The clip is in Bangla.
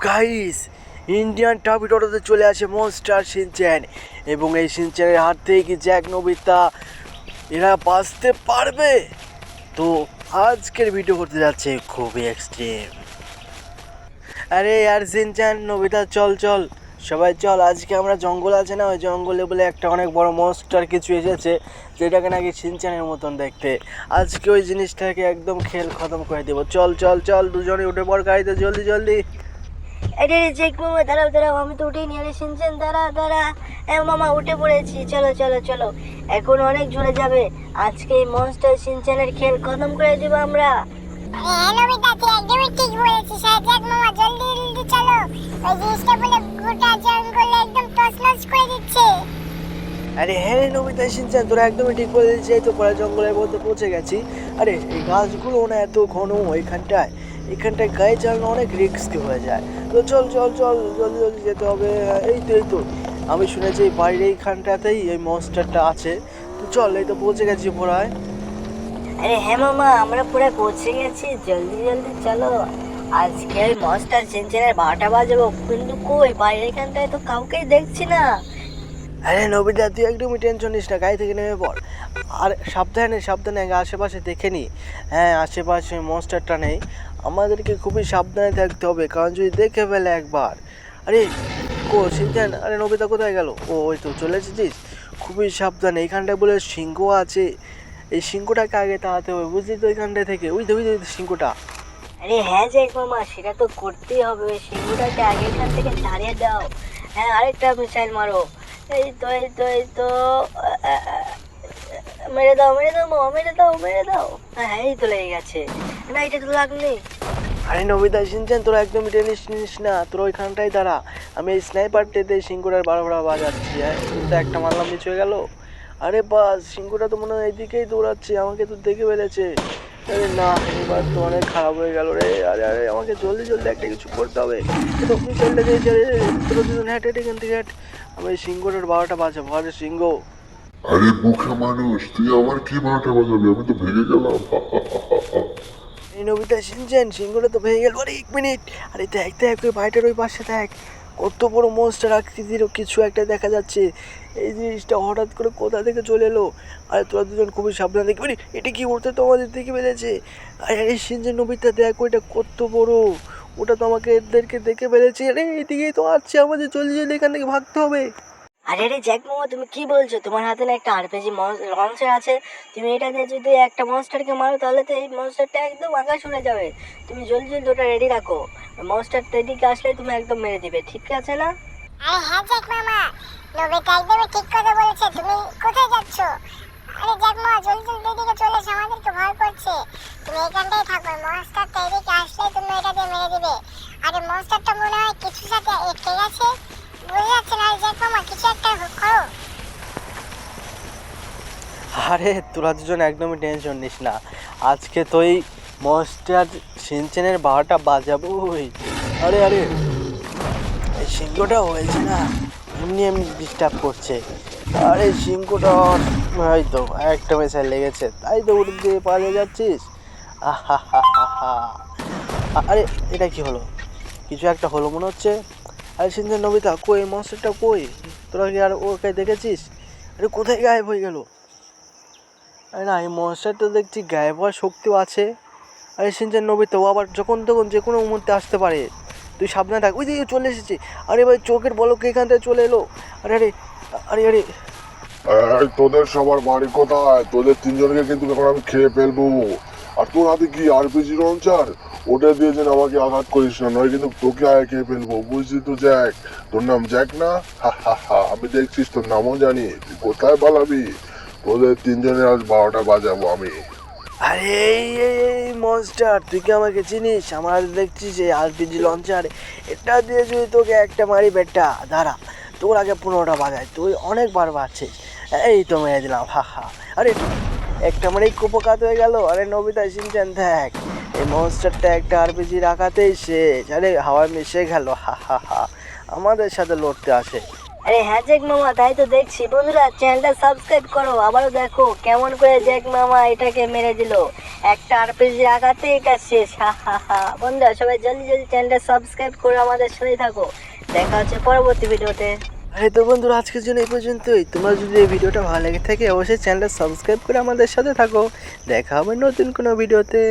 গাইস, ইন্ডিয়ান টপিটোতে চলে আসে মনস্টার শিনচ্যান এবং এই শিনচ্যানের হাত থেকে কি জ্যাক নোবিতা এরা বাঁচতে পারবে? তো আজকের ভিডিও করতে যাচ্ছে খুবই এক্সট্রিম। আরে আর শিনচ্যান নোবিতা চল চল সবাই চল, আজকে আমরা জঙ্গল আছে না, ওই জঙ্গলে বলে একটা অনেক বড় মনস্টার কিছু এসেছে যেটাকে নাকি শিনচ্যানের মতন দেখতে। আজকে ওই জিনিসটাকে একদম খেল খতম করে দেবো। চল চল চল দুজনে উঠে পড় গাড়িতে, জলদি জলদি। আরে জ্যাক মামা দাঁড়াও দাঁড়াও, আমি তো উঠে নিয়ে শিনচ্যান দাঁড়া দাঁড়া। হ্যাঁ মামা উঠে পড়েছি, চলো চলো চলো, এখন অনেক জোরে যাবে। আজকে এই মনস্টার শিনচ্যানের খেল খতম করে দেবো আমরা। হ্যাঁ নবিতা, তুই একদমই ঠিক বলেছিস। জ্যাক মামা জলদি জলদি চলো, ওই জিনিসটা বলে গোটা জঙ্গল একদম তছনছ করে দিচ্ছে। আরে হ্যাঁ রে নোবিতা শিনচ্যান, তোরা একদমই ঠিক বলে দিচ্ছিস। এই তো পরে জঙ্গলের মধ্যে পৌঁছে গেছি। আরে এই গাছগুলো না এত ঘন এখানটায় গায়ে চালানো অনেক রিস্ক হয়ে যায়। তো চল চল চল জলদি জলদি যেতে হবে। এই তো আমি শুনেছি এই বাইরে এইখানটাতেই এই মনস্টারটা আছে। তো চল, এই তো পৌঁছে গেছি পড়ায়। আরে হ্যাঁ মামা, আমরা পুরো পৌঁছে গেছি, জলদি জলদি চলো। আজকে ওই মনস্টার শিনচ্যানের 12টা বাজাবো, কিন্তু কই বাইরে এখানটায় তো কাউকেই দেখছি না। আরে নবিতা, তুই একদমই টেনশন নিস না, গাড়ি থেকে নেমে পড়। আর সাবধানে সাবধানে আশেপাশে দেখে নি। হ্যাঁ, আশেপাশে মনস্টারটা নেই। আমাদেরকে খুবই সাবধানে থাকতে হবে, কারণ যদি দেখে ফেলে একবার। আরে শিনচ্যান, আরে নবিতা কোথায় গেল? ওই তো চলে এসেছিস। খুবই সাবধানে, এইখানটায় বলে সিংহ আছে। এই সিংহটাকে আগে তাড়াতে হবে, বুঝলি তো? এইখানটায় থেকে ওই তো সিংহটা। আরে হ্যাঁ জ্যাক মামা, সেটা তো করতেই হবে, সিংহটাকে আগে এখান থেকে তাড়িয়ে দাও। হ্যাঁ আরেকটা মিসাইল মারো। এই তো মেরে দাও মেরে দাও মামা, মেরে দাও। হ্যাঁ এই তো লেগে গেছে। না এটা তো লাগনি। আরে নবিতা শিনচ্যান, তোরা একদমই টেনিস নিস না, তোরা ওইখানটাই দাঁড়া। আমি এই স্নাইপারটাতে সিংহটার বারোটা বাজাচ্ছি। হ্যাঁ, কিন্তু একটা মারলাম, মিস হয়ে গেল। আরে বাস, সিংহটা তো মনে হয় এইদিকেই দৌড়াচ্ছে, আমাকে তো দেখে ফেলেছে। আরে না, এবার তো অনেক খারাপ হয়ে গেল রে। আরে আরে আমাকে জলদি জলদি একটা কিছু করতে হবে। তো মিসাইলটা দিয়েছে রে, তোরা দুজন হ্যাট এখান থেকে হ্যাট। আমি এই সিংহটার বারোটা বাজাবো। আরে সিংহ, আরে বোকা মানুষ, তুই আমার কি বারোটা বাজাবি? আমি তো ভেঙে গেলাম। এই নবিতা শিনচ্যান, সিংহটা তো ভেঙে গেল। আরে 1 মিনিট, আরে দেখ দেখ ওই ভাইটার ওই পাশে দেখ, কত বড় মনস্টার আকৃতির কিছু একটা দেখা যাচ্ছে। এই জিনিসটা হঠাৎ করে কোথা থেকে চলে এলো? আরে তোরা দুজন খুবই সাবধানে দেখবি। আরে এটা কি উড়তে তো আমাদের দিকে ফেলেছে? আরে শিনচ্যান নবিতা দেখ, ওইটা কত বড়, ওটা তো আমাকে এদেরকে দেখে ফেলেছে। আরে এদিকেই তো আসছে, আমাদের জলদি জলদি এখান থেকে ভাগতে হবে। আরে আরে জ্যাক মামা, তুমি কি বলছো? তোমার হাতে না একটা আরপিজি লঞ্চার আছে, তুমি এটা দিয়ে যদি একটা মনস্টারকে মারো তাহলে তো এই মনস্টারটা একদম আকাশ উড়ে যাবে। তুমি জলদি জলদি ওটা রেডি রাখো, মনস্টারটা এদিকে আসলে তুমি একদম মেরে দিবে, ঠিক আছে না? আরে হ্যাঁ জ্যাক মামা, নবিতা একদমই ঠিক কথা বলেছে। তুমি কোথায় যাচ্ছ? আরে জ্যাক মামা জলদি জলদি এদিকে চলে এসো, আমাদেরকে ভয় করছে। তুমি এখানটাই থাকো, মনস্টারটা এদিকে আসলে তুমি এটা দিয়ে মেরে দিবে। আরে মনস্টারটা মনে হয় কিছুর সাথে আটকে গেছে, বুঝে যাচ্ছে না। জ্যাক মামা কিছু একটা করো। আরে তোরা দুজন একদমই টেনশন নিস না, আজকে তো এই মনস্টার শিনচ্যানের 12টা বাজাবোই। আরে আরে এই সিংহটা হয়েছে না, এমনি এমনি ডিস্টার্ব করছে। আরে সিংহটা এই তো একটা মিসাইল লেগেছে, তাই তো উড়ে দিয়ে পালিয়ে যাচ্ছিস। আহা হা হা হা। আরে এটা কি হলো? কিছু একটা হলো মনে হচ্ছে। আরে শিনচ্যান নবিতা কই, মনস্টারটা কই? তোরা কি আর ওকে দেখেছিস? আরে কোথায় গায়েব হয়ে গেল? আরে না, এই মনস্টারটা দেখছি গায়েব হওয়ার শক্তিও আছে। আরে শিনচ্যান নবিতা, ও আবার যখন তখন যে কোনো মুহূর্তে আসতে পারে, তুই সাবধানে থাক। ওই দিকে চলে এসেছে। আরে ভাই, চোখের পলকে এখান থেকে চলে এলো। আরে আরে আরে আরে এই তোদের সবার বাড়ি কোথায়? তোদের তিনজনকে কিন্তু এখন আমি খেয়ে ফেলবো। আর তোর হাতে কি আরপিজি লঞ্চার? ওটা দিয়ে যেন আমাকে আঘাত করিস না, নয় কিন্তু তোকে আয় খেয়ে ফেলবো, বুঝলি তো জ্যাক? তোর নাম জ্যাক না? হা হা হা, আমি দেখছিস তোর নামও জানি। তুই কোথায় পালাবি? তোদের তিনজনের আজ 12টা বাজাবো আমি। আরে এই মনস্টার, তুই কি আমাকে চিনিস? আমার হাতে দেখছিস এই আরপিজি লঞ্চার, এটা দিয়ে যদি তোকে একটা মারি বেটা, দাঁড়া, তোর আগে 15টা বাজায়, তুই অনেকবার বাজছিস। এই তো মেরে দিলাম, হা হা। আরে একটা মারেই কুপকাত হয়ে গেল। আরে নবিতা শিনচ্যান দেখ, এই মনস্টারটা একটা আরপিজি রাখাতেই শেষ। আরে হাওয়ায় মিশে গেল, হা হা হা, আমাদের সাথে লড়তে আসে। আরে হ্যাঁ জ্যাক মামা, তাই তো দেখছি। বন্ধুরা চ্যানেলটা সাবস্ক্রাইব করো, আবারও দেখো কেমন করে জ্যাক মামা এটাকে মেরে দিল। একটা আরপিজি আঘাতে এটা শেষ। হা হা হা। বন্ধুরা সবাই জলদি জলদি চ্যানেলটা সাবস্ক্রাইব করে আমাদের সাথে থাকো। দেখা হচ্ছে পরবর্তী ভিডিওতে। আরে তো বন্ধুরা আজকের জন্য এই পর্যন্তই। তোমার যদি এই ভিডিওটা ভালো লেগে থাকে অবশ্যই চ্যানেলটা সাবস্ক্রাইব করে আমাদের সাথে থাকো। দেখা হবে নতুন কোনো ভিডিওতে।